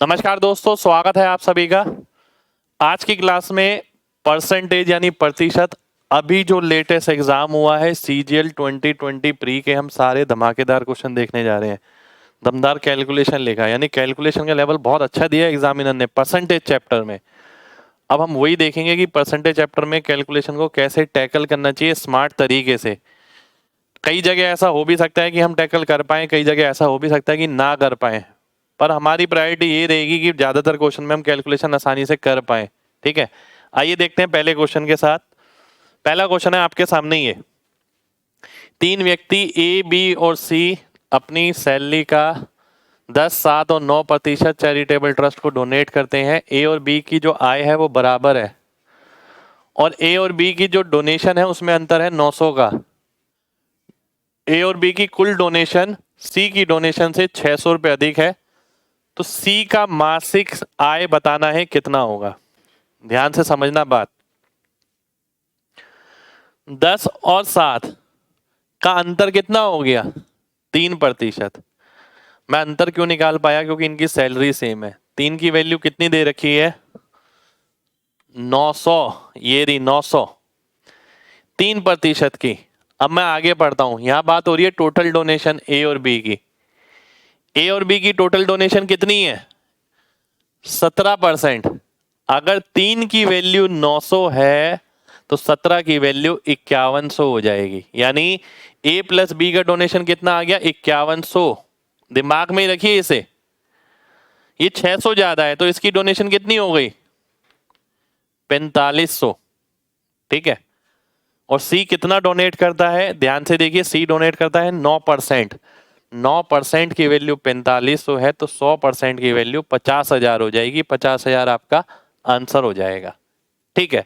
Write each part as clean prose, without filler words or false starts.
नमस्कार दोस्तों, स्वागत है आप सभी का। आज की क्लास में परसेंटेज यानी प्रतिशत, अभी जो लेटेस्ट एग्जाम हुआ है CGL 2020 प्री के, हम सारे धमाकेदार क्वेश्चन देखने जा रहे हैं। दमदार कैलकुलेशन लिखा है, यानी कैलकुलेशन का लेवल बहुत अच्छा दिया एग्जामिनर ने परसेंटेज चैप्टर में। अब हम वही देखेंगे कि परसेंटेज चैप्टर में कैलकुलेशन को कैसे टैकल करना चाहिए स्मार्ट तरीके से। कई जगह ऐसा हो भी सकता है कि हम टैकल कर पाए, कई जगह ऐसा हो भी सकता है कि ना कर पाए, पर हमारी प्रायोरिटी ये रहेगी कि ज़्यादातर क्वेश्चन में हम कैलकुलेशन आसानी से कर पाए। ठीक है, आइए देखते हैं पहले क्वेश्चन के साथ। पहला क्वेश्चन है आपके सामने ये। 3 व्यक्ति A, B और C अपनी सैलरी का 10, 7 और 9% चैरिटेबल ट्रस्ट को डोनेट करते हैं। A और B की जो आय है वो बराबर है और A और B की जो डोनेशन है उसमें अंतर है 900 का। A और B की कुल डोनेशन C की डोनेशन से 600 रुपये अधिक है, तो C का मासिक आय बताना है कितना होगा। ध्यान से समझना बात। 10 और 7 का अंतर कितना हो गया? 3%। मैं अंतर क्यों निकाल पाया? क्योंकि इनकी सैलरी सेम है। 3 की वैल्यू कितनी दे रखी है? 900। ये रही 900, 3% की। अब मैं आगे बढ़ता हूं, यहां बात हो रही है टोटल डोनेशन A और B की। A और B की टोटल डोनेशन कितनी है? 17%। अगर 3 की वैल्यू 900 है तो 17 की वैल्यू 5100 हो जाएगी। यानी A प्लस B का डोनेशन कितना आ गया? 5100। दिमाग में ही रखिए इसे। ये 600 ज्यादा है तो इसकी डोनेशन कितनी हो गई? 4500। ठीक है, और C कितना डोनेट करता है? ध्यान से देखिए, C डोनेट करता है 9%। 9% की वैल्यू 4500 है तो 100% की वैल्यू 50,000 हो जाएगी। 50,000 आपका आंसर हो जाएगा। ठीक है,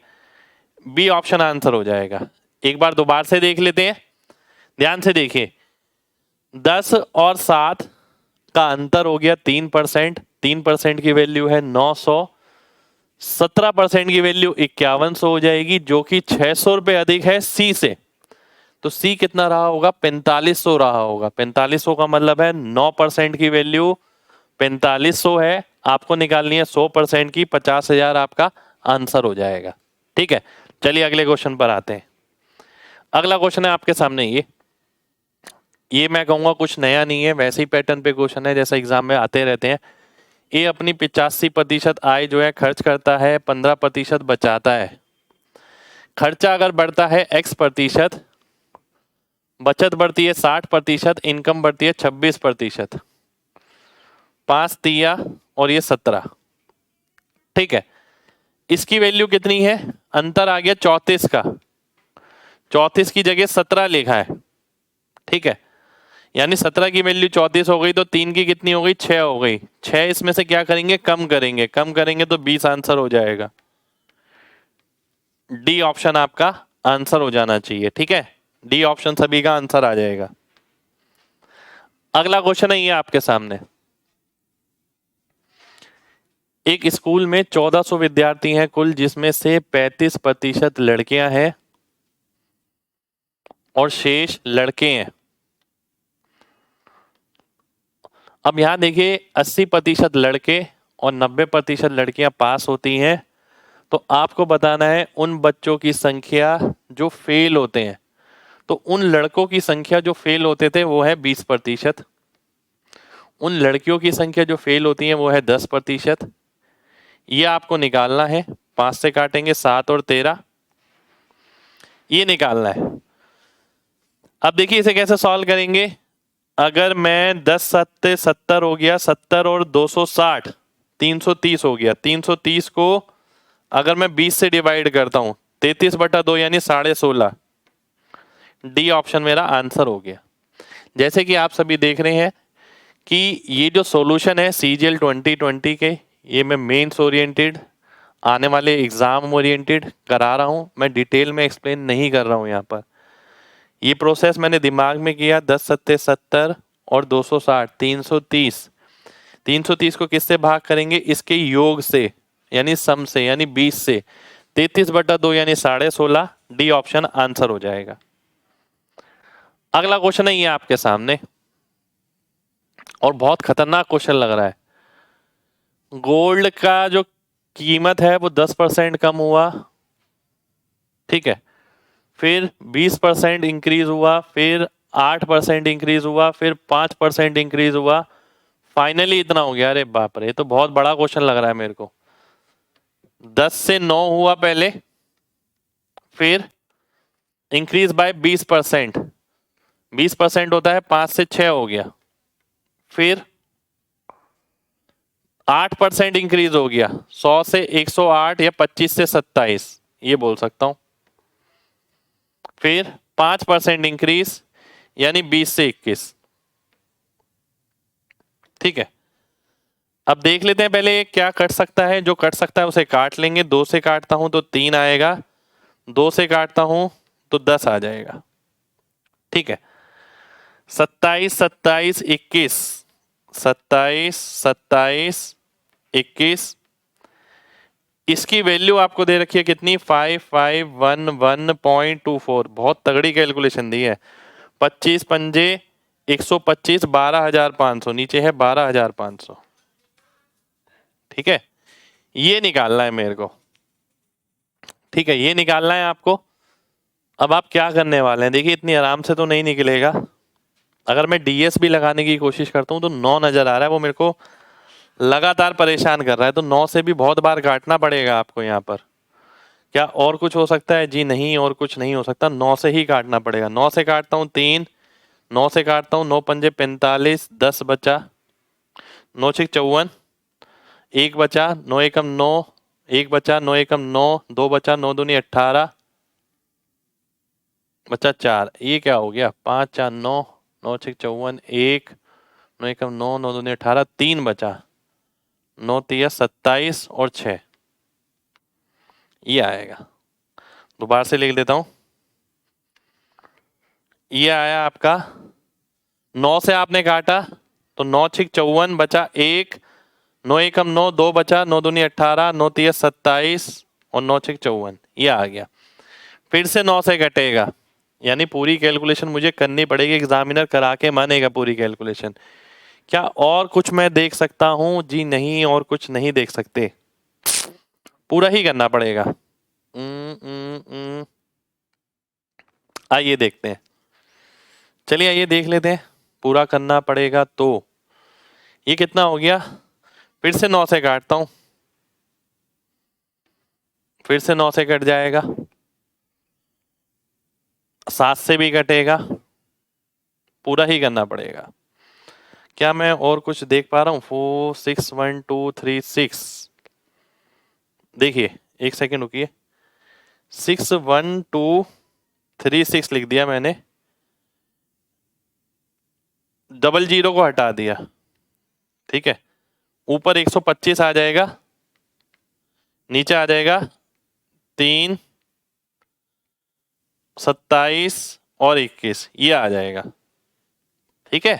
बी ऑप्शन आंसर हो जाएगा। एक बार दोबारा से देख लेते हैं, ध्यान से देखिए। 10 और 7 का अंतर हो गया 3%। 3% की वैल्यू है 900। 17% की वैल्यू 5100 हो जाएगी, जो कि 600 रुपये अधिक है C से। तो C कितना रहा होगा? 4500 रहा होगा। 4500 का मतलब है 9% की वैल्यू 4500 है, आपको निकालनी है 100% की। 50,000 आपका आंसर हो जाएगा। ठीक है, चलिए अगले क्वेश्चन पर आते हैं। अगला क्वेश्चन है आपके सामने ये मैं कहूंगा कुछ नया नहीं है, वैसे ही पैटर्न पे क्वेश्चन है जैसा एग्जाम में आते रहते हैं। A अपनी 85% आय जो है खर्च करता है, 15% बचाता है। खर्चा अगर बढ़ता है X%, बचत बढ़ती है 60%, इनकम बढ़ती है 26%। 5 तिया और ये 17। ठीक है, इसकी वैल्यू कितनी है? अंतर आ गया 34 का। 34 की जगह 17 लिखा है। ठीक है, यानी 17 की वैल्यू 34 हो गई तो 3 की कितनी हो गई? 6 हो गई। 6 इसमें से क्या करेंगे? कम करेंगे। कम करेंगे तो 20 आंसर हो जाएगा। डी ऑप्शन आपका आंसर हो जाना चाहिए। ठीक है, डी ऑप्शन सभी का आंसर आ जाएगा। अगला क्वेश्चन है ये आपके सामने। एक स्कूल में 1400 विद्यार्थी हैं कुल, जिसमें से 35% लड़कियां हैं और शेष लड़के हैं। अब यहां देखिए, 80% लड़के और 90% लड़कियां पास होती हैं, तो आपको बताना है उन बच्चों की संख्या जो फेल होते हैं। तो उन लड़कों की संख्या जो फेल होते थे वो है 20%। उन लड़कियों की संख्या जो फेल होती है वो है 10%। ये आपको निकालना है। 5 से काटेंगे 7 और 13, ये निकालना है। अब देखिए इसे कैसे सॉल्व करेंगे। अगर मैं 10 सत्ते 70 हो गया, 70 और 260 330 हो गया। 330 को अगर मैं 20 से डिवाइड करता हूं, 33/2 यानी 16.5। डी ऑप्शन मेरा आंसर हो गया। जैसे कि आप सभी देख रहे हैं कि ये जो सॉल्यूशन है CGL 2020 के, ये मैं मेंस ओरिएंटेड, आने वाले एग्जाम ओरिएंटेड करा रहा हूं। मैं डिटेल में एक्सप्लेन नहीं कर रहा हूं यहाँ पर। ये प्रोसेस मैंने दिमाग में किया। 10 सत्ते 70 और 260 330। 330 को किससे भाग करेंगे? इसके योग से, यानी सम से, यानी 20 से। 33/2 यानी 16.5। डी ऑप्शन आंसर हो जाएगा। अगला क्वेश्चन है ये आपके सामने, और बहुत खतरनाक क्वेश्चन लग रहा है। गोल्ड का जो कीमत है वो 10% कम हुआ, ठीक है, फिर 20% इंक्रीज हुआ, फिर 8% इंक्रीज हुआ, फिर 5% इंक्रीज हुआ, फाइनली इतना हो गया। अरे बाप रे, ये तो बहुत बड़ा क्वेश्चन लग रहा है मेरे को। 10 से 9 हुआ पहले, फिर इंक्रीज बाय 20%, 20% होता है 5 से 6 हो गया, फिर 8% इंक्रीज हो गया, 100 से 108 या 25 से 27 ये बोल सकता हूं, फिर 5% इंक्रीज यानी 20 से 21, ठीक है। अब देख लेते हैं पहले क्या कट सकता है, जो कट सकता है उसे काट लेंगे। 2 से काटता हूं तो 3 आएगा, 2 से काटता हूं तो 10 आ जाएगा, ठीक है। 27 27 21, 27 27 21, इसकी वैल्यू आपको दे रखी है कितनी, 5511.24। बहुत तगड़ी कैलकुलेशन दी है। 25 पंजे 125, 12,500, नीचे है 12,500, ठीक है। ये निकालना है मेरे को, ठीक है, ये निकालना है आपको। अब आप क्या करने वाले हैं, देखिए इतनी आराम से तो नहीं निकलेगा। अगर मैं डीएस भी लगाने की कोशिश करता हूं तो 9 नजर आ रहा है, वो मेरे को लगातार परेशान कर रहा है, तो 9 से भी बहुत बार काटना पड़ेगा आपको यहाँ पर। क्या और कुछ हो सकता है जी, नहीं और कुछ नहीं हो सकता, 9 से ही काटना पड़ेगा। 9 से काटता हूँ 3, 9 से काटता हूँ 9 पंजे 45, 10 बचा, 9 छक 54, 1 बचा, 9 एकम 9, 1 बचा, 9 एकम 9, 2 बचा, 9 दूनी 18, बचा 4, ये क्या हो गया, 5 4 9, 9 छक 54, 1, 9 एकम 9, 9 दूनी 18, 3 बचा, 9 तिया 27 और 6, ये आएगा। दोबारा से लिख देता हूं, ये आया आपका, 9 से आपने काटा तो 9 छक 54 बचा 1, 9 एकम 9, 2 बचा, 9 दूनी 18, 9 तिया 27 और 9 छक 54, ये आ गया। फिर से 9 से कटेगा, यानी पूरी कैलकुलेशन मुझे करनी पड़ेगी, एग्जामिनर करा के मानेगा पूरी कैलकुलेशन। क्या और कुछ मैं देख सकता हूं जी, नहीं और कुछ नहीं देख सकते, पूरा ही करना पड़ेगा। आइए देखते हैं, चलिए आइए देख लेते हैं, पूरा करना पड़ेगा। तो ये कितना हो गया, फिर से 9 से काटता हूं, फिर से 9 से कट जाएगा, 7 से भी कटेगा, पूरा ही करना पड़ेगा। क्या मैं और कुछ देख पा रहा हूं, 4 6 1 2 3 6, देखिए एक सेकेंड रुकिए, 6 1 2 3 6 लिख दिया मैंने, डबल जीरो को हटा दिया, ठीक है। ऊपर 125 आ जाएगा, नीचे आ जाएगा 3 27 और 21, ये आ जाएगा, ठीक है।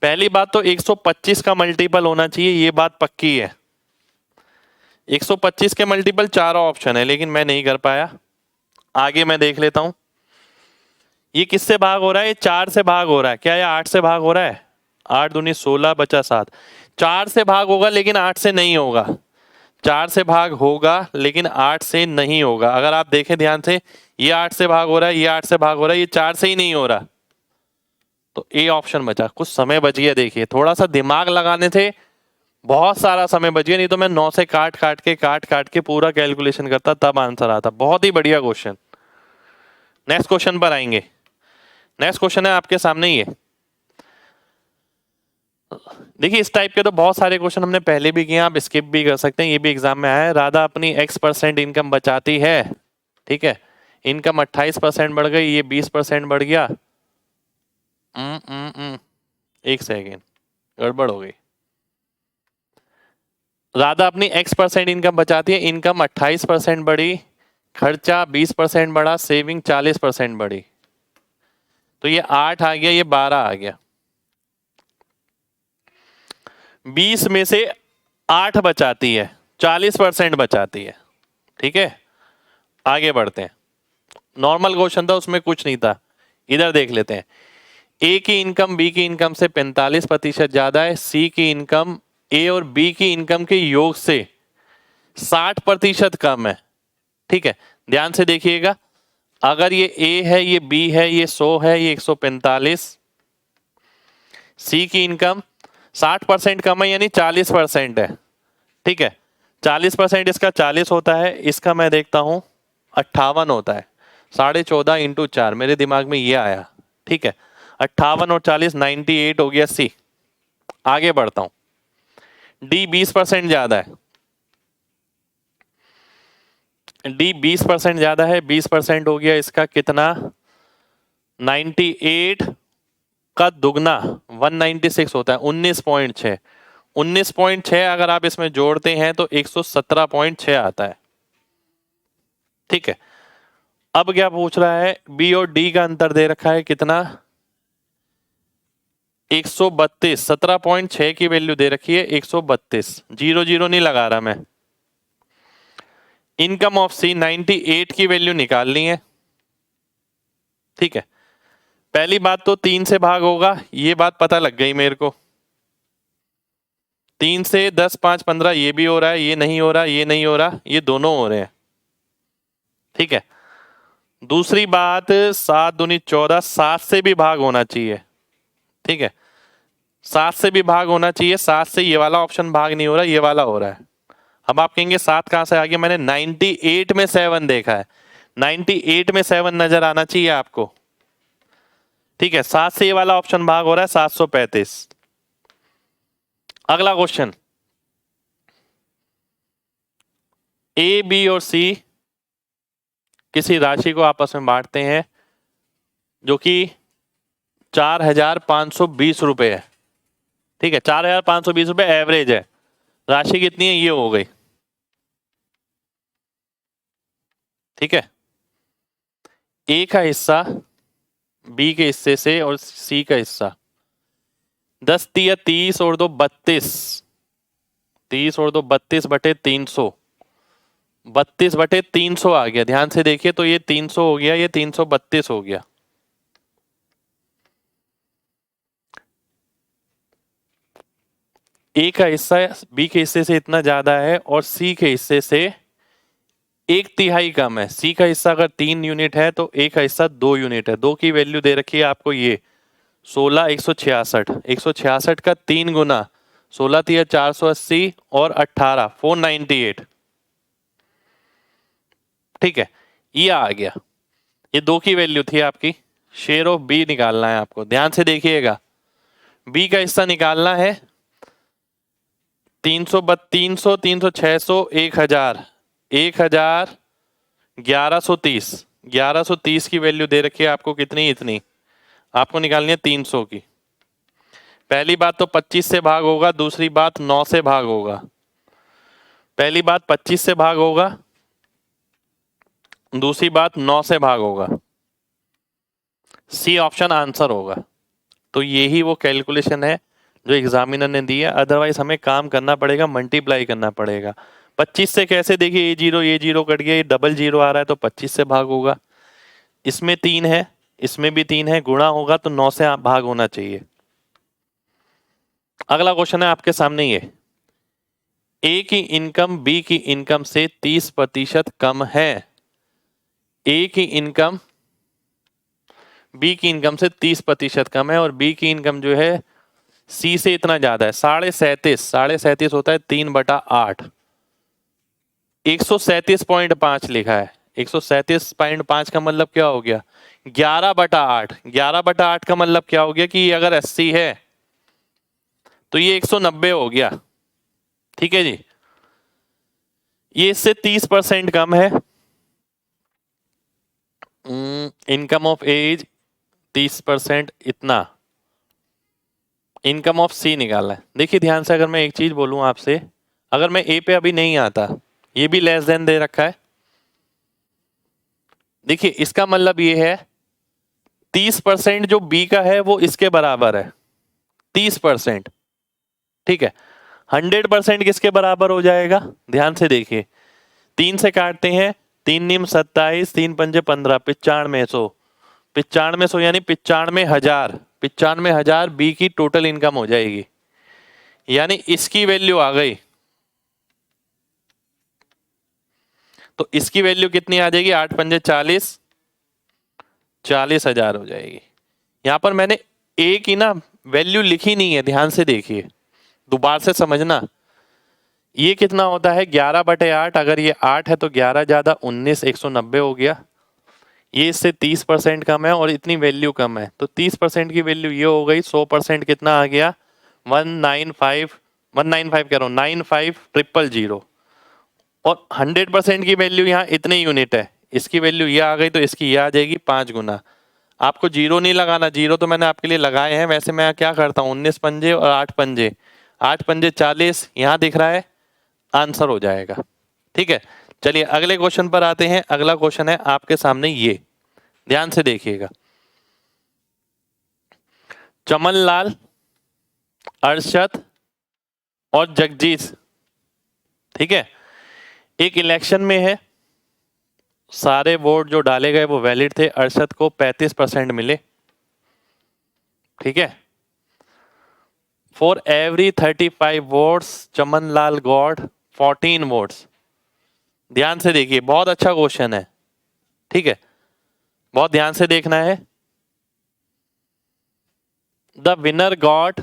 पहली बात तो 125 का मल्टीपल होना चाहिए, ये बात पक्की है। 125 के मल्टीपल चारों ऑप्शन है, लेकिन मैं नहीं कर पाया। आगे मैं देख लेता हूं, ये किससे भाग हो रहा है, ये 4 से भाग हो रहा है, क्या ये 8 से भाग हो रहा है, 8 दूनी 16 बचा 7, 4 से भाग होगा लेकिन 8 से नहीं होगा, 4 से भाग होगा लेकिन 8 से नहीं होगा। अगर आप देखें ध्यान से, ये 8 से भाग हो रहा है, ये 8 से भाग हो रहा है, ये 4 से ही नहीं हो रहा, तो ए ऑप्शन बचा। कुछ समय बच गया, देखिए थोड़ा सा दिमाग लगाने थे, बहुत सारा समय बच गया, नहीं तो मैं 9 से काट काट के पूरा कैलकुलेशन करता तब आंसर आता। बहुत ही बढ़िया क्वेश्चन। नेक्स्ट क्वेश्चन पर आएंगे। नेक्स्ट क्वेश्चन है आपके सामने ये, देखिए इस टाइप के तो बहुत सारे क्वेश्चन हमने पहले भी किए, आप स्किप भी कर सकते हैं, ये भी एग्जाम में आया है। राधा अपनी X% इनकम बचाती है, ठीक है, इनकम 28% बढ़ गई, ये 20% बढ़ गया। एक सेकेंड, गड़बड़ हो गई। राधा अपनी X% इनकम बचाती है, इनकम 28% बढ़ी, खर्चा 20% बढ़ा, सेविंग 40% बढ़ी, तो ये 8 आ गया, ये 12 आ गया। 20 में से 8 बचाती है, 40% बचाती है, ठीक है। आगे बढ़ते हैं, नॉर्मल क्वेश्चन था, उसमें कुछ नहीं था। इधर देख लेते हैं, ए की इनकम बी की इनकम से 45% ज्यादा है, सी की इनकम ए और बी की इनकम के योग से 60% कम है। ठीक है, ध्यान से देखिएगा, अगर ये ए है, ये बी है, ये 100 है, ये 145, सी की इनकम 60% कम है यानी 40% है। ठीक है, 40% इसका 40 होता है, इसका मैं देखता हूं 58 होता है। 14.5 इंटू 4 मेरे दिमाग में ये आया। ठीक है, 58 और 40 98 हो गया सी। आगे बढ़ता हूं, डी 20% ज्यादा है, डी 20% ज्यादा है, 20% हो गया इसका कितना 98 का दुगना 196 होता है 19.6। 19.6 अगर आप इसमें जोड़ते हैं तो 117.6 आता है। ठीक है, अब क्या पूछ रहा है, बी और डी का अंतर दे रखा है कितना 132। 17.6 की वैल्यू दे रखी है 132, 0 नहीं लगा रहा मैं। इनकम ऑफ सी 98 की वैल्यू निकालनी है। ठीक है, पहली बात तो 3 से भाग होगा, ये बात पता लग गई मेरे को। 3 से 10 5 15 ये भी हो रहा है, ये नहीं हो रहा, ये नहीं हो रहा, ये दोनों हो रहे हैं। ठीक है, दूसरी बात 7 दूनी 14, 7 से भी भाग होना चाहिए। ठीक है, 7 से भी भाग होना चाहिए, 7 से ये वाला ऑप्शन भाग नहीं हो रहा, ये वाला हो रहा है। अब आप कहेंगे 7 कहां से आ गया, मैंने 98 में 7 देखा है, 98 में 7 नजर आना चाहिए आपको। ठीक है, 7 से ये वाला ऑप्शन भाग हो रहा है 735। अगला क्वेश्चन, ए बी और सी किसी राशि को आपस में बांटते हैं जो कि 4,520 रुपए है। ठीक है, 4,520 रुपए एवरेज है, राशि कितनी है ये हो गई। ठीक है, ए का हिस्सा बी के हिस्से से और सी का हिस्सा 10 तिया 30 और 2 32, 30 और 2 32 बटे 300, 32 बटे 300 आ गया। ध्यान से देखिए तो ये 300 हो गया, ये 332 हो गया। ए का हिस्सा बी के हिस्से से इतना ज्यादा है और सी के हिस्से से 1/3 कम है। सी का हिस्सा अगर 3 यूनिट है तो ए का हिस्सा 2 यूनिट है। 2 की वैल्यू दे रखी है आपको ये 16 166, 166 का 3 गुना 16 तिया 480 और 18 498। ठीक है, ये आ गया, ये 2 की वैल्यू थी आपकी। शेयर ऑफ बी निकालना है आपको, ध्यान से देखिएगा। बी का हिस्सा निकालना है 300 300 300 600 1000 1000 1130, 1130 की वैल्यू दे रखी है आपको कितनी, इतनी आपको निकालनी है 300 की। पहली बात तो 25 से भाग होगा, दूसरी बात 9 से भाग होगा। पहली बात 25 से भाग होगा, दूसरी बात 9 से भाग होगा। सी ऑप्शन आंसर होगा। तो यही वो कैलकुलेशन है जो एग्जामिनर ने दी है, अदरवाइज हमें काम करना पड़ेगा, मल्टीप्लाई करना पड़ेगा। 25 से कैसे, देखिए ये जीरो कट गया, ये डबल जीरो आ रहा है तो 25 से भाग होगा। इसमें 3 है, इसमें भी 3 है, गुणा होगा तो 9 से भाग होना चाहिए। अगला क्वेश्चन है आपके सामने ये, ए की इनकम बी की इनकम से 30% कम है। ए की इनकम बी की इनकम से 30% कम है और बी की इनकम जो है सी से इतना ज्यादा है 37.5, 37.5 होता है 3/8, 137.5 लिखा है। 137.5 का मतलब क्या हो गया 11/8, 11/8 का मतलब क्या हो गया कि ये अगर 80 है तो ये 190 हो गया। ठीक है जी, ये इससे 30% कम है। इनकम ऑफ एज 30% इतना, इनकम ऑफ सी निकालना है। देखिए ध्यान से, अगर मैं एक चीज बोलूं आपसे, अगर मैं ए पे अभी नहीं आता, ये भी लेस देन दे रखा है, देखिए इसका मतलब ये है 30% जो बी का है वो इसके बराबर है 30%। ठीक है, 100% किसके बराबर हो जाएगा, ध्यान से देखिए, 3 से काटते हैं, 3 निम 27, 3 पंजे 15, 9500, 9500 यानी 95,000, 95,000 बी की टोटल इनकम हो जाएगी। यानी इसकी वैल्यू आ गई, तो इसकी वैल्यू कितनी आ जाएगी? 8 पंजे 40, 40,000 हो जाएगी। यहां पर मैंने ए की ना वैल्यू लिखी नहीं है, ध्यान से देखिए, दोबारा से समझना। ये कितना होता है? 11/8। अगर ये 8 है तो 11 ज्यादा 19, 190 हो गया। ये इससे 30% कम है और इतनी वैल्यू कम है, तो 30% की वैल्यू ये हो गई। 100% कितना आ गया? 195 कह रहा हूँ, 95,000। और 100% की वैल्यू यहाँ इतने यूनिट है, इसकी वैल्यू ये आ गई तो इसकी ये आ जाएगी 5 गुना। आपको जीरो नहीं लगाना, जीरो तो मैंने आपके लिए लगाए हैं। वैसे मैं क्या करता हूँ, 19 पंजे और 8 पंजे, 8 पंजे 40 यहाँ दिख रहा है, आंसर हो जाएगा। ठीक है, चलिए अगले क्वेश्चन पर आते हैं। अगला क्वेश्चन है आपके सामने, ये ध्यान से देखिएगा। चमनलाल, अरशद और जगजीत, ठीक है, एक इलेक्शन में है। सारे वोट जो डाले गए वो वैलिड थे। अरशद को 35% मिले, ठीक है। For every 35 votes Chamanlal got 14 votes. ध्यान से देखिए, बहुत अच्छा क्वेश्चन है, ठीक है, बहुत ध्यान से देखना है। द विनर गॉट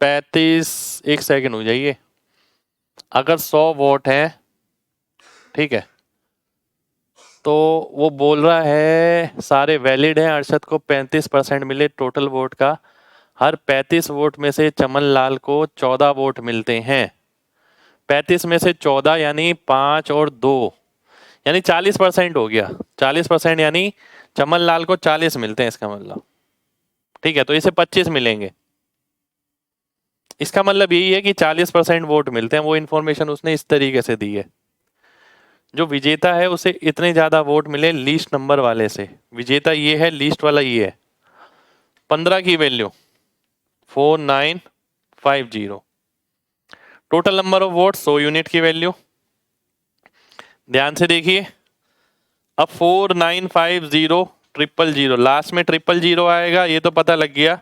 35, एक सेकंड हो जाइए, अगर 100 वोट है, ठीक है, तो वो बोल रहा है सारे वैलिड हैं, अरशद को 35% मिले टोटल वोट का। हर 35 वोट में से चमनलाल को 14 वोट मिलते हैं। 35 में से 14 यानी 5 और 2 यानी 40% हो गया। 40% यानी चमनलाल को 40 मिलते हैं, इसका मतलब, ठीक है, तो इसे 25 मिलेंगे। इसका मतलब यही है कि 40% वोट मिलते हैं। वो इन्फॉर्मेशन उसने इस तरीके से दी है। जो विजेता है उसे इतने ज्यादा वोट मिले लीस्ट नंबर वाले से। विजेता ये है, लीस्ट वाला ये है। 15 की value 4950। Total number of vote 100 unit की वैल्यू। ध्यान से देखिए, अब 4950 लास्ट में 000 आएगा, ये तो पता लग गया।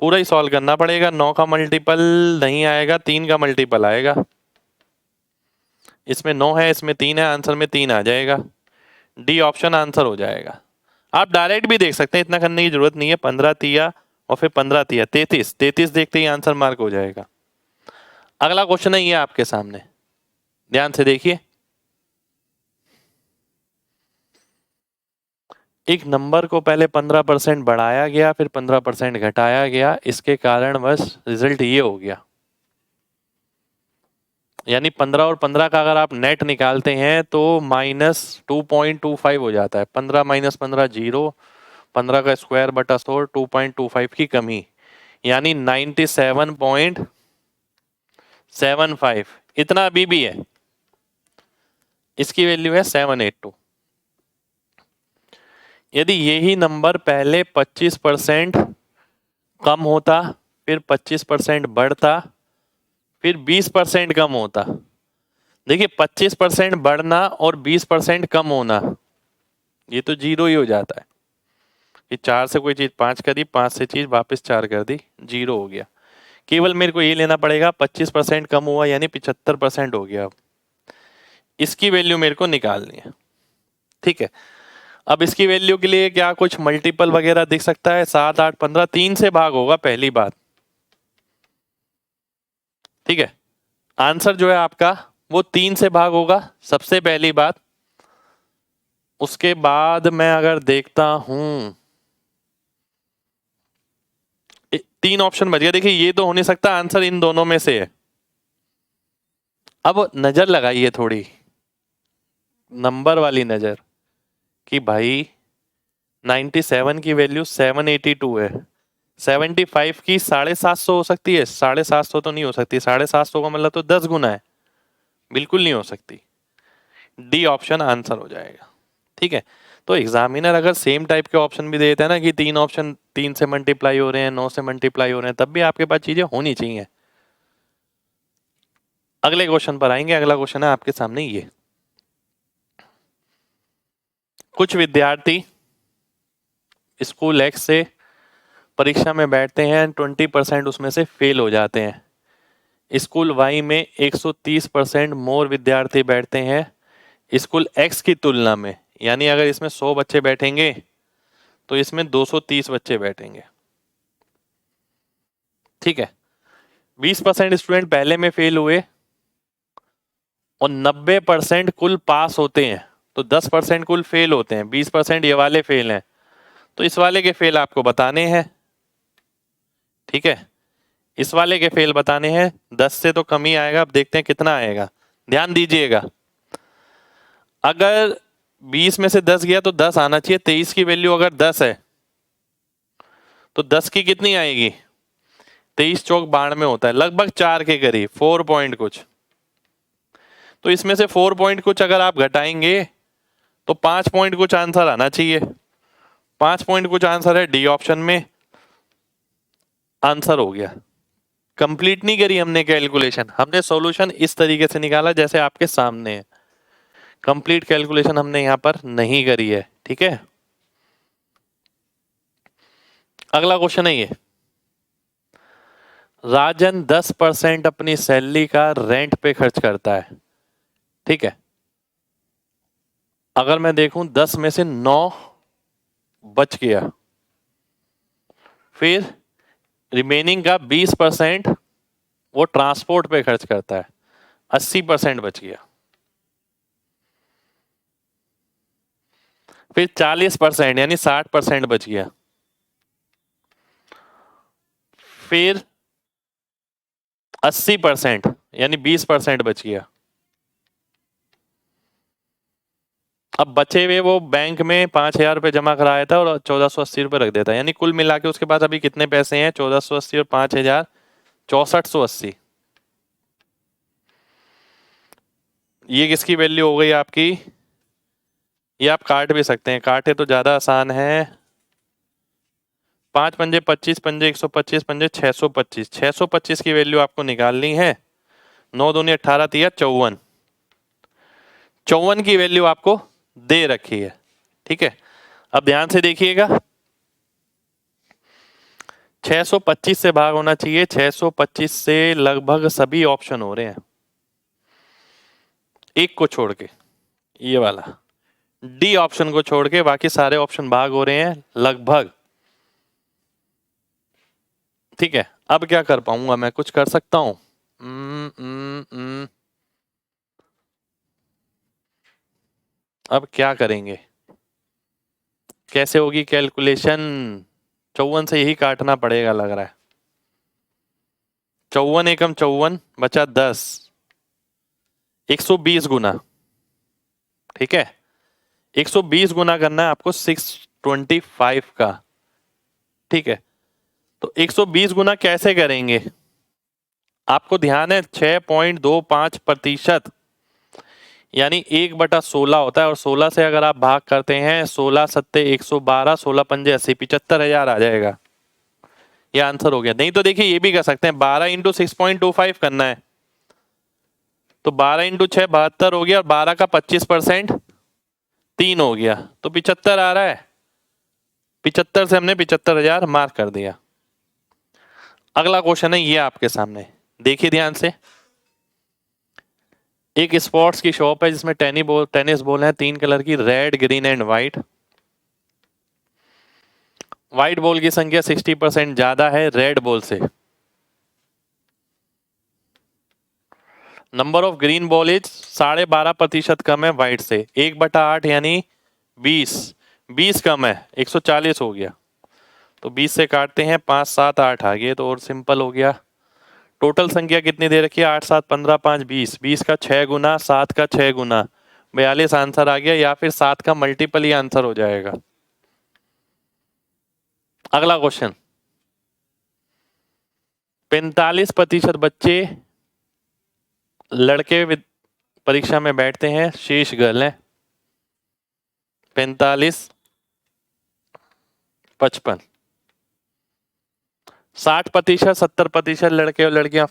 पूरा ही सॉल्व करना पड़ेगा। 9 का मल्टीपल नहीं आएगा, 3 का मल्टीपल आएगा। इसमें 9 है, इसमें 3 है, आंसर में 3 आ जाएगा। डी ऑप्शन आंसर हो जाएगा। आप डायरेक्ट भी देख सकते हैं, इतना करने की जरूरत नहीं है। 15 तिया और फिर 15 तिया 33, 33 देखते ही आंसर मार्क हो जाएगा। अगला क्वेश्चन है ये आपके सामने, ध्यान से देखिए। एक नंबर को पहले 15% बढ़ाया गया, फिर 15% घटाया गया, इसके कारण बस रिजल्ट ये हो गया। यानी 15 और 15 का अगर आप नेट निकालते हैं तो -2.25 हो जाता है। 15 - 15 0, 15 का स्क्वायर बटा 100, 2.25 की कमी, यानी 97.75। इतना अभी भी है, इसकी वैल्यू है 782। यदि यही नंबर पहले 25% कम होता, फिर 25% बढ़ता, फिर 20% कम होता। देखिए 25% बढ़ना और 20% कम होना, ये तो जीरो ही हो जाता है। कि 4 से कोई चीज 5 कर दी, 5 से चीज वापस 4 कर दी, जीरो हो गया। केवल मेरे को ये लेना पड़ेगा 25% कम हुआ यानी 75% हो गया। अब इसकी वैल्यू मेरे को निकालनी है, ठीक है। अब इसकी वैल्यू के लिए क्या कुछ मल्टीपल वगैरह दिख सकता है? 7, 8, 15, 3 से भाग होगा पहली बात, ठीक है। आंसर जो है आपका वो 3 से भाग होगा, सबसे पहली बात। उसके बाद मैं अगर देखता हूं, 3 ऑप्शन बच गया। देखिए ये तो हो नहीं सकता, आंसर इन दोनों में से है। अब नजर लगाइए थोड़ी, नंबर वाली नजर, कि भाई 97 की वैल्यू 782 है। 75 की 750 हो सकती है? 750 तो नहीं हो सकती। 750 का मतलब तो 10 गुना है, बिल्कुल नहीं हो सकती। डी ऑप्शन आंसर हो जाएगा, ठीक है। तो एग्जामिनर अगर सेम टाइप के ऑप्शन भी देता है ना, कि 3 ऑप्शन 3 से मल्टीप्लाई हो रहे हैं, 9 से मल्टीप्लाई हो रहे हैं, तब भी आपके पास चीजें होनी चाहिए। अगले क्वेश्चन पर आएंगे। अगला क्वेश्चन है आपके सामने ये। कुछ विद्यार्थी स्कूल एक्स से परीक्षा में बैठते हैं, 20% उसमें से फेल हो जाते हैं। स्कूल वाई में 130% मोर विद्यार्थी बैठते हैं स्कूल एक्स की तुलना में, यानी अगर इसमें 100 बच्चे बैठेंगे तो इसमें 230 बच्चे बैठेंगे। ठीक है, 20% स्टूडेंट पहले में फेल हुए और 90% कुल पास होते हैं, तो 10% कुल फेल होते हैं, 20% ये वाले फेल हैं, तो इस वाले के फेल आपको बताने हैं। ठीक है, इस वाले के फेल बताने हैं। 10 से तो कम ही आएगा, अब देखते हैं कितना आएगा। ध्यान दीजिएगा, अगर 20 में से 10 गया तो 10 आना चाहिए। 23 की वैल्यू अगर 10 है तो 10 की कितनी आएगी? 23 चौक 92 होता है, लगभग 4 के करीब, 4 पॉइंट कुछ। तो इसमें से 4 पॉइंट कुछ अगर आप घटाएंगे तो 5 पॉइंट कुछ आंसर आना चाहिए। 5 पॉइंट कुछ आंसर है डी ऑप्शन में, आंसर हो गया। कंप्लीट नहीं करी हमने कैलकुलेशन, हमने सॉल्यूशन इस तरीके से निकाला जैसे आपके सामने है। कंप्लीट कैलकुलेशन हमने यहां पर नहीं करी है। ठीक है, अगला क्वेश्चन है ये, राजन 10% अपनी सैलरी का रेंट पे खर्च करता है। ठीक है, अगर मैं देखूं 10 में से 9 बच गया, फिर रिमेनिंग का 20% वो ट्रांसपोर्ट पे खर्च करता है, 80% बच गया। फिर 40% यानी 60% बच गया। फिर 80% यानी 20% बच गया। अब बचे हुए वो बैंक में 5,000 रुपये जमा कराया था और 1480 रुपये रख देता है, यानी कुल मिला के उसके पास अभी कितने पैसे हैं? 1480 और 5,000, 6480। ये किसकी वैल्यू हो गई आपकी? ये आप काट भी सकते हैं, काटे तो ज्यादा आसान है। 5 पंजे 25, पंजे 125, पंजे 625। 625 की वैल्यू आपको निकालनी है। 9 दूनी 18, 3 54। 54 की वैल्यू आपको दे रखी है। ठीक है, अब ध्यान से देखिएगा, 625 से भाग होना चाहिए। 625 से लगभग सभी ऑप्शन हो रहे हैं, एक को छोड़ के, ये वाला डी ऑप्शन को छोड़ के बाकी सारे ऑप्शन भाग हो रहे हैं लगभग। ठीक है, अब क्या कर पाऊंगा मैं? कुछ कर सकता हूं? अब क्या करेंगे? कैसे होगी कैलकुलेशन? 54 से यही काटना पड़ेगा लग रहा है। 54 एकम 54 बचा 10, 120 गुना। ठीक है, 120 गुना करना है आपको 625 का। ठीक है, तो 120 गुना कैसे करेंगे? आपको ध्यान है 6.25%, यानी 1/16 होता है, और 16 से अगर आप भाग करते हैं 16 सत्ते 112, 16 पंजे 80, 75,000 आ जाएगा। ये आंसर हो गया। नहीं तो देखिए ये भी कर सकते हैं, 12 इंटू 6.25 करना है, तो 12 इंटू 6 72 हो गया, और 12 का 25% 3 हो गया, तो 75 आ रहा है। 75 से हमने 75,000 मार्क कर दिया। अगला क्वेश्चन है ये आपके सामने, देखिए ध्यान से। एक स्पोर्ट्स की शॉप है जिसमें टेनिस बॉल है 3 कलर की, red, green and white. White ball की संख्या 60% ज्यादा है रेड बॉल से। Number of green ball is 12.5% कम है व्हाइट से। 1/8 यानी 20 कम है, 140 हो गया। तो 20 से काटते हैं, 5 7 8 आ गए, तो और सिंपल हो गया। टोटल संख्या कितनी दे रखी है? 8 7 15 5 20। 20 का 6 गुना, 7 का 6 गुना, 42 आंसर आ गया, या फिर 7 का मल्टीपल ही आंसर हो जाएगा। अगला क्वेश्चन, 45% बच्चे लड़के परीक्षा में बैठते हैं, शेष गर्ल है। 45 55, 60%, 70% लड़के और लड़कियां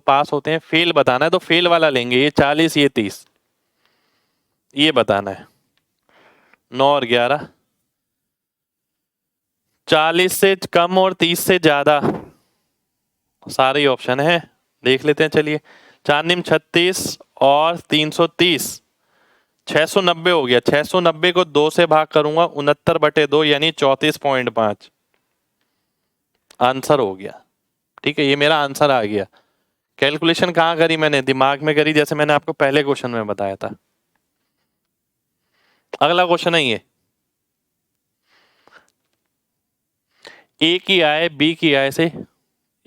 पास होते हैं। फेल बताना है तो फेल वाला लेंगे, ये 40 ये 30, ये बताना है। 9 और 11 40 से कम और 30 से ज्यादा सारे ऑप्शन है, देख लेते हैं। चलिए 4 निम 36 और 330, 690 हो गया। 690 को 2 से भाग करूंगा, 69/2 यानी 34.5 आंसर हो गया। ठीक है, ये मेरा आंसर आ गया। कैलकुलेशन कहाँ करी मैंने? दिमाग में करी, जैसे मैंने आपको पहले क्वेश्चन में बताया था। अगला क्वेश्चन है ये, ए की आय बी की आय से,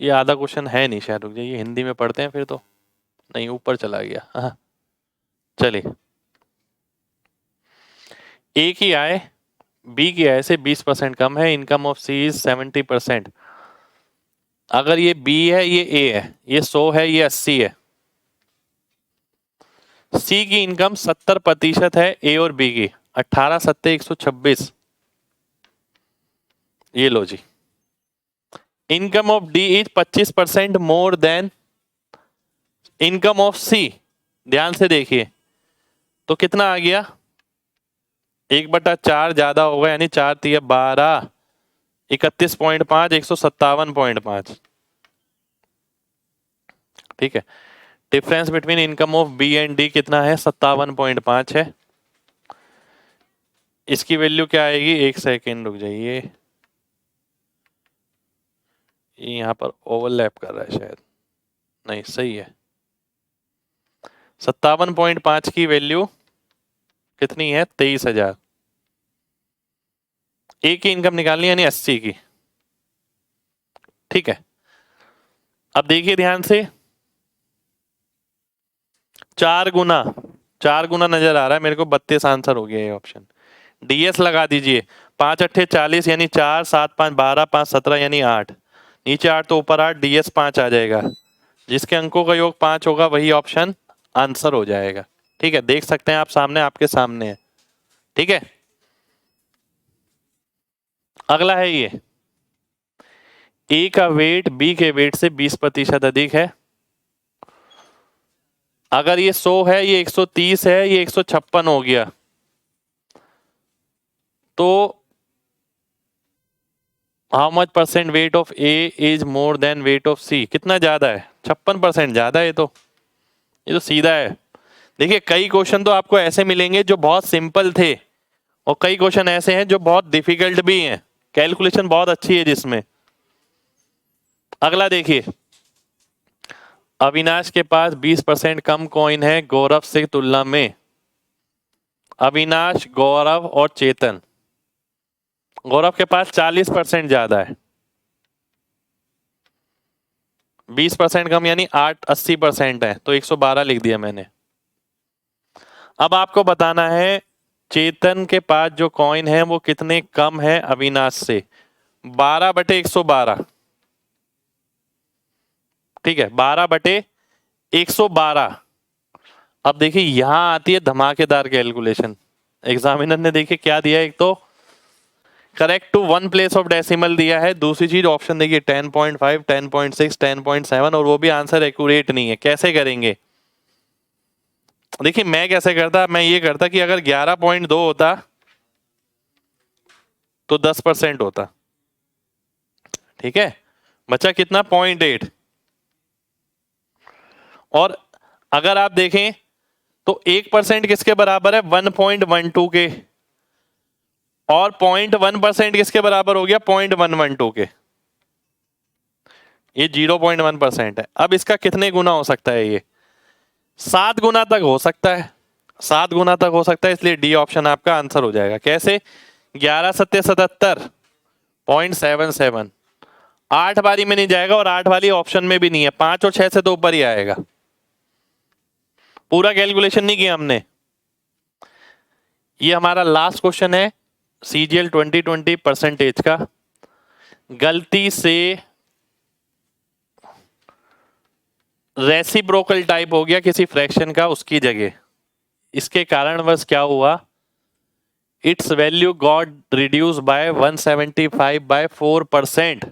ये आधा क्वेश्चन है नहीं शायद, रुक जाइए हिंदी में पढ़ते हैं फिर तो। नहीं, ऊपर चला गया। हाँ चलिए, ए की आय बी की आय से 20% कम है। Income of C is 70%। अगर ये बी है, ये ए है, ये 100 है, ये 80 है। सी की इनकम 70% है ए और बी की, 18 सत्ते 126। ये लो जी। Income of D is 25% more than income of C. ध्यान से देखिए तो कितना आ गया, 1/4 ज्यादा होगा, यानी 4 3 12, 31.5, 157.5। ठीक है, difference between income of B and D कितना है? 57.5 है। इसकी वैल्यू क्या आएगी? एक सेकेंड रुक जाइए, ये यहां पर ओवरलैप कर रहा है शायद, नहीं सही है। 57.5 की वैल्यू कितनी है? 23,000। ए की इनकम निकालनी यानी 80 की। ठीक है, अब देखिए ध्यान से, 4 गुना नजर आ रहा है मेरे को, 32 आंसर हो गया ये ऑप्शन। डीएस लगा दीजिए, 5 8 40 यानी 4, 7 5 12, 5 17 यानी 8, नीचे 8 तो ऊपर 8, डीएस 5 आ जाएगा। जिसके अंकों का योग 5 होगा वही ऑप्शन आंसर हो जाएगा। ठीक है, देख सकते हैं आप, सामने आपके सामने है। ठीक है, अगला है ये, ए का वेट बी के वेट से 20% अधिक है। अगर ये 100 है, ये 130 है, ये 156 हो गया, तो how much percent weight of A is more than weight of C? कितना ज्यादा है? 56% ज्यादा है। ये तो सीधा है। देखिए कई क्वेश्चन तो आपको ऐसे मिलेंगे जो बहुत सिंपल थे, और कई क्वेश्चन ऐसे हैं जो बहुत डिफिकल्ट भी हैं, कैलकुलेशन बहुत अच्छी है जिसमें। अगला देखिए, अविनाश के पास 20% कम कॉइन है गौरव से तुलना में। अविनाश, गौरव और चेतन, गौरव के पास 40% ज्यादा है, 20% कम यानी 80% है, तो 112 लिख दिया मैंने। अब आपको बताना है चेतन के पास जो कॉइन है वो कितने कम है अविनाश से। 12/112। ठीक है, 12/112। अब देखिए यहां आती है धमाकेदार कैलकुलेशन। एग्जामिनर ने देखिए क्या दिया, एक तो correct to 1 place of decimal दिया है, दूसरी चीज ऑप्शन देखिए 10.5, 10.6, 10.7, और वो भी आंसर एक्यूरेट नहीं है। कैसे करेंगे? देखिए मैं कैसे करता, मैं ये करता कि अगर 11.2 होता तो 10% होता। ठीक है, बचा कितना? 0.8। और अगर आप देखें तो 1% किसके बराबर है? 1.12 के, और 0.1% किसके बराबर हो गया? 0.112 के। ये 0.1% है। अब इसका कितने गुना हो सकता है? ये 7 गुना तक हो सकता है, 7 गुना तक हो सकता है, इसलिए डी ऑप्शन आपका आंसर हो जाएगा। कैसे? 11 सत्ते 77, 0.77। 8 बारी में नहीं जाएगा, और 8 वाली ऑप्शन में भी नहीं है, 5 और 6 से तो ऊपर ही आएगा। पूरा कैलकुलेशन नहीं किया हमने। ये हमारा लास्ट क्वेश्चन है CGL 2020 परसेंटेज का। गलती से रेसिप्रोकल टाइप हो गया किसी फ्रैक्शन का, उसकी जगह। इसके कारणवश क्या हुआ? It's value got reduce by 175/4%।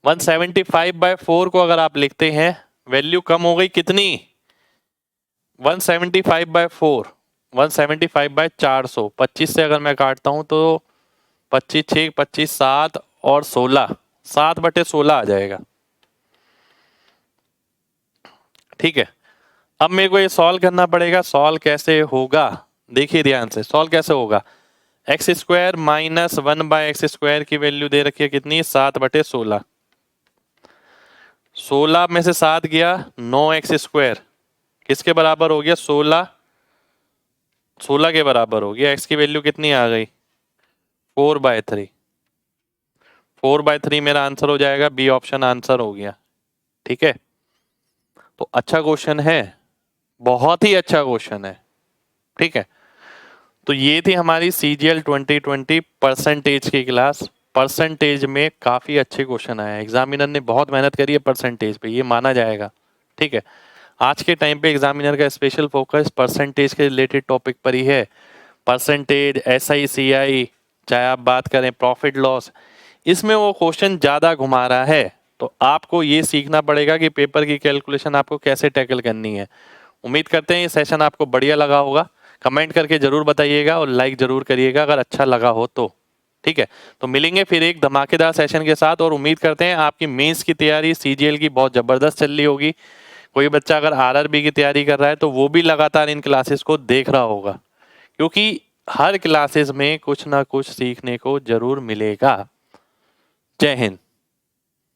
175/4 को अगर आप लिखते हैं, वैल्यू कम हो गई कितनी? 175/4, 175/400। 25 से अगर मैं काटता हूं तो 25 6 25 7 और 16, 7/16 आ जाएगा। ठीक है, अब मेरे को ये सॉल्व करना पड़ेगा। सॉल्व कैसे होगा, देखिए ध्यान से, सॉल्व कैसे होगा। एक्स स्क्वायर माइनस 1/x² की वैल्यू दे रखी है कितनी, 7/16। 16 में से 7 गया, 9x², किसके बराबर हो गया, 16 के बराबर हो गया। x की वैल्यू कितनी आ गई, 4/3। 4/3 मेरा आंसर हो जाएगा, बी ऑप्शन आंसर हो गया। ठीक है, तो अच्छा क्वेश्चन है, बहुत ही अच्छा क्वेश्चन है। ठीक है, तो ये थी हमारी CGL 2020 परसेंटेज की क्लास। परसेंटेज में काफी अच्छे क्वेश्चन आए हैं, एग्जामिनर ने बहुत मेहनत करी है परसेंटेज पे, ये माना जाएगा। ठीक है, आज के टाइम पे एग्जामिनर का स्पेशल फोकस परसेंटेज के रिलेटेड टॉपिक पर ही है। परसेंटेज, SI, CI, चाहे आप बात करें प्रॉफिट लॉस, इसमें वो क्वेश्चन ज्यादा घुमा रहा है। तो आपको ये सीखना पड़ेगा कि पेपर की कैलकुलेशन आपको कैसे टैकल करनी है। उम्मीद करते हैं ये सेशन आपको बढ़िया लगा होगा। कमेंट करके जरूर बताइएगा और लाइक जरूर करिएगा अगर अच्छा लगा हो तो। ठीक है, तो मिलेंगे फिर एक धमाकेदार सेशन के साथ, और उम्मीद करते हैं आपकी मेंस की तैयारी CGL की बहुत जबरदस्त चल रही होगी। कोई बच्चा अगर RRB की तैयारी कर रहा है तो वो भी लगातार इन क्लासेस को देख रहा होगा, क्योंकि हर क्लासेस में कुछ ना कुछ सीखने को जरूर मिलेगा। जय हिंद।